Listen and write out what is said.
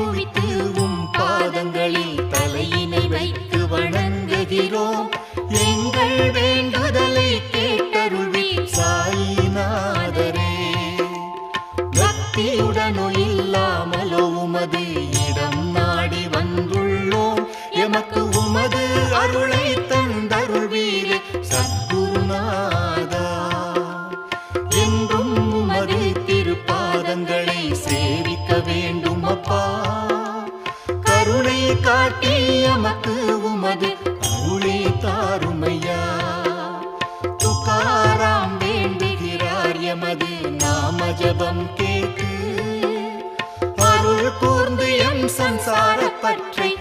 குவித்து பாதங்களில் தலையினை வைத்து வணங்குகிறோம். எங்கள் வேண்டுதலை கேட்டருள்வீர் சாயிநாதரே. பக்தியுடனோ இல்லாமலோ உமது இடம் நாடி வந்துள்ளோம். எமக்கு உமது அருளை தந்தருள்வீரே சத்குருநாதா. என்றும் உமது திருப்பாதங்களை சேவிக்க வேண்டும் அப்பா. கருணை காட்டி எமக்கு உமது அருளே தாருமையா. துகாராம் வேண்டுகிறார் எமது நாம ஜபம் கேட்டு. அருள் கூர்ந்து எம் சம்சார பற்றை